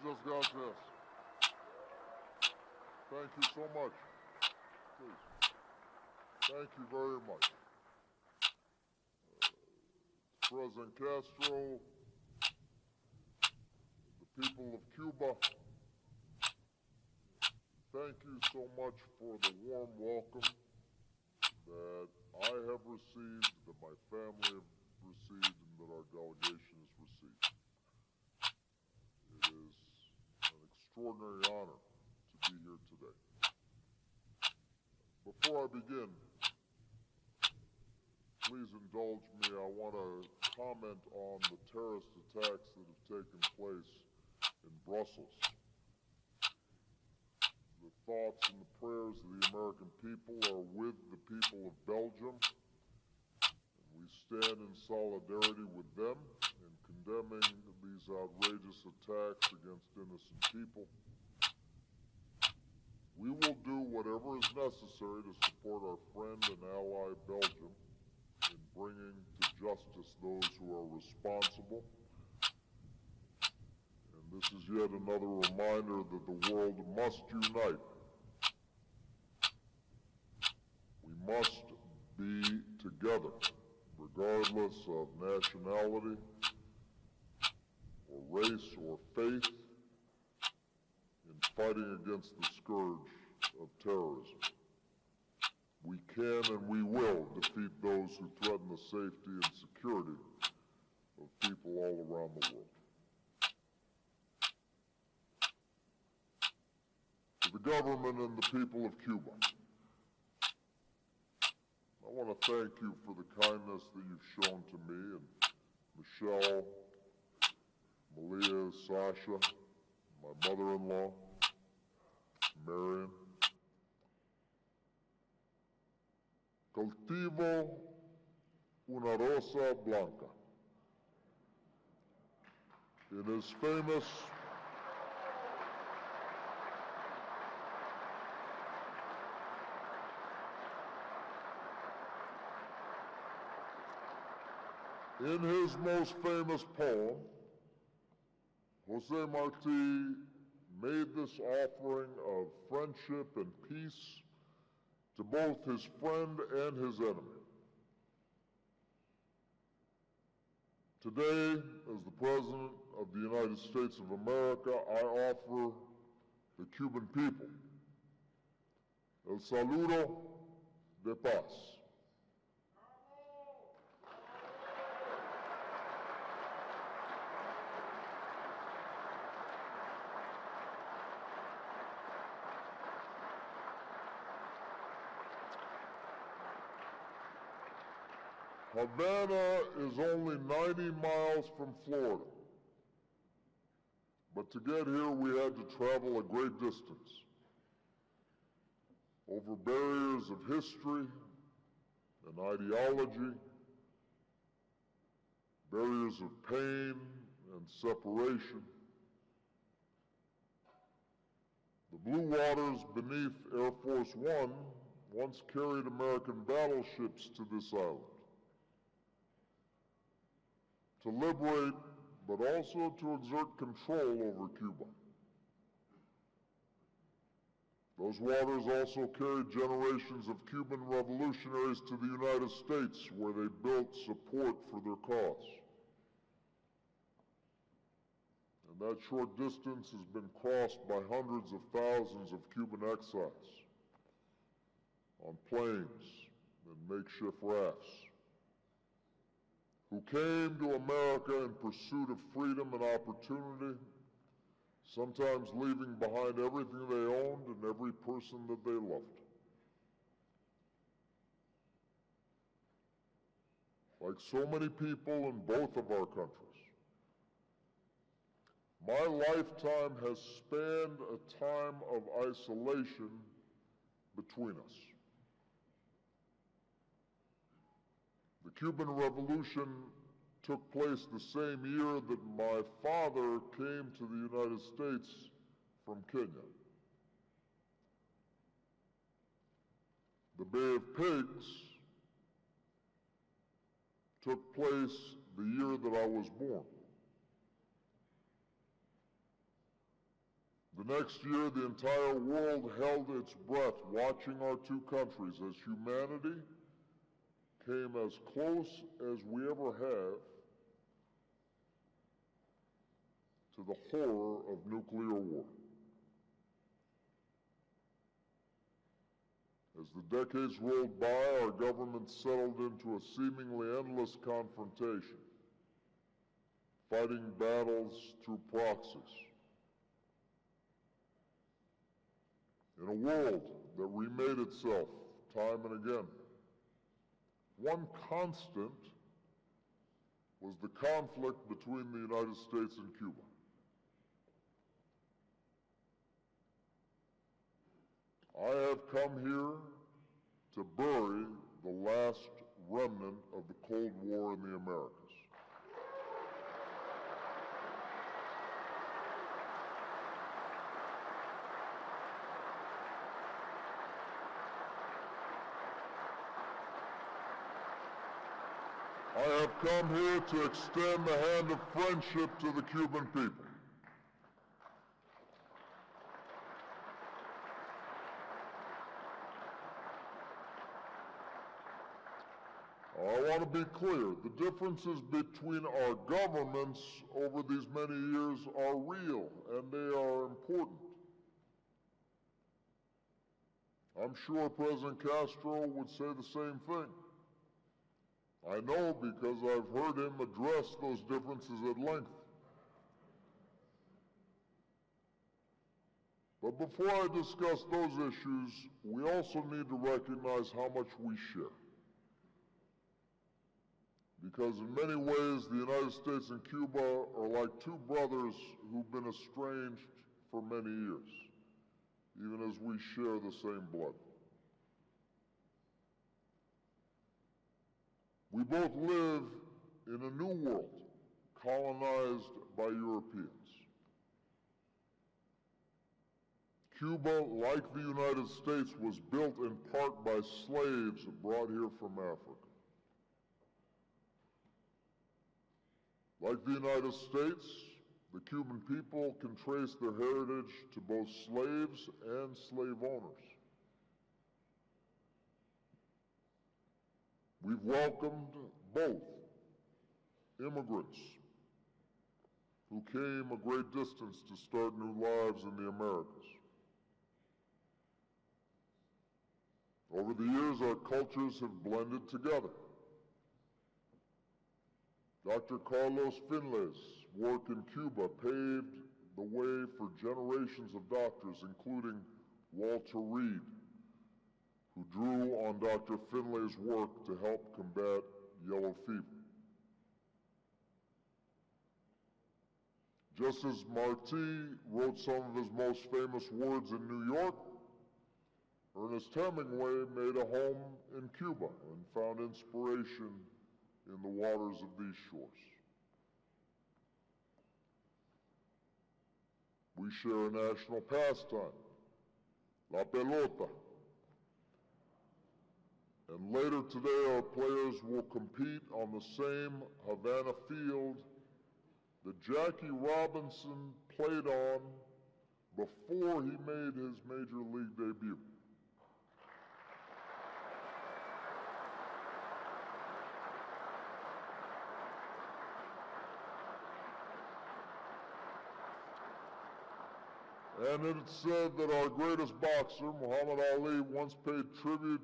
Muchas gracias. Thank you so much. Please. Thank you very much. President Castro, the people of Cuba, thank you so much for the warm welcome that I have received, that my family have received, and that our delegation has received. It is an extraordinary honor to be here today. Before I begin, please indulge me. I want to comment on the terrorist attacks that have taken place in Brussels. The thoughts and the prayers of the American people are with the people of Belgium. And we stand in solidarity with them in condemning these outrageous attacks against innocent people. We will do whatever is necessary to support our friend and ally Belgium in bringing to justice those who are responsible. And this is yet another reminder that the world must unite. We must be together, regardless of nationality, or race, or faith, in fighting against the scourge of terrorism. We can and we will defeat those who threaten the safety and security of people all around the world. To the government and the people of Cuba, I want to thank you for the kindness that you've shown to me and Michelle, Malia, Sasha, my mother-in-law, Marion. Cultivo una rosa blanca. In his famous most famous poem, Jose Marti made this offering of friendship and peace to both his friend and his enemy. Today, as the President of the United States of America, I offer the Cuban people el saludo de paz. Havana is only 90 miles from Florida, but to get here we had to travel a great distance, over barriers of history and ideology, barriers of pain and separation. The blue waters beneath Air Force One once carried American battleships to this island, to liberate, but also to exert control over Cuba. Those waters also carried generations of Cuban revolutionaries to the United States, where they built support for their cause. And that short distance has been crossed by hundreds of thousands of Cuban exiles on planes and makeshift rafts, who came to America in pursuit of freedom and opportunity, sometimes leaving behind everything they owned and every person that they loved. Like so many people in both of our countries, my lifetime has spanned a time of isolation between us. The Cuban Revolution took place the same year that my father came to the United States from Kenya. The Bay of Pigs took place the year that I was born. The next year, the entire world held its breath, watching our two countries as humanity came as close as we ever have to the horror of nuclear war. As the decades rolled by, our government settled into a seemingly endless confrontation, fighting battles through proxies. In a world that remade itself time and again, one constant was the conflict between the United States and Cuba. I have come here to bury the last remnant of the Cold War in the Americas. I have come here to extend the hand of friendship to the Cuban people. I want to be clear, the differences between our governments over these many years are real, and they are important. I'm sure President Castro would say the same thing. I know because I've heard him address those differences at length. But before I discuss those issues, we also need to recognize how much we share. Because in many ways, the United States and Cuba are like two brothers who've been estranged for many years, even as we share the same blood. We both live in a new world, colonized by Europeans. Cuba, like the United States, was built in part by slaves brought here from Africa. Like the United States, the Cuban people can trace their heritage to both slaves and slave owners. We've welcomed both immigrants who came a great distance to start new lives in the Americas. Over the years, our cultures have blended together. Dr. Carlos Finlay's work in Cuba paved the way for generations of doctors, including Walter Reed, who drew on Dr. Finlay's work to help combat yellow fever. Just as Martí wrote some of his most famous words in New York, Ernest Hemingway made a home in Cuba and found inspiration in the waters of these shores. We share a national pastime, La Pelota. And later today, our players will compete on the same Havana field that Jackie Robinson played on before he made his major league debut. And it's said that our greatest boxer, Muhammad Ali, once paid tribute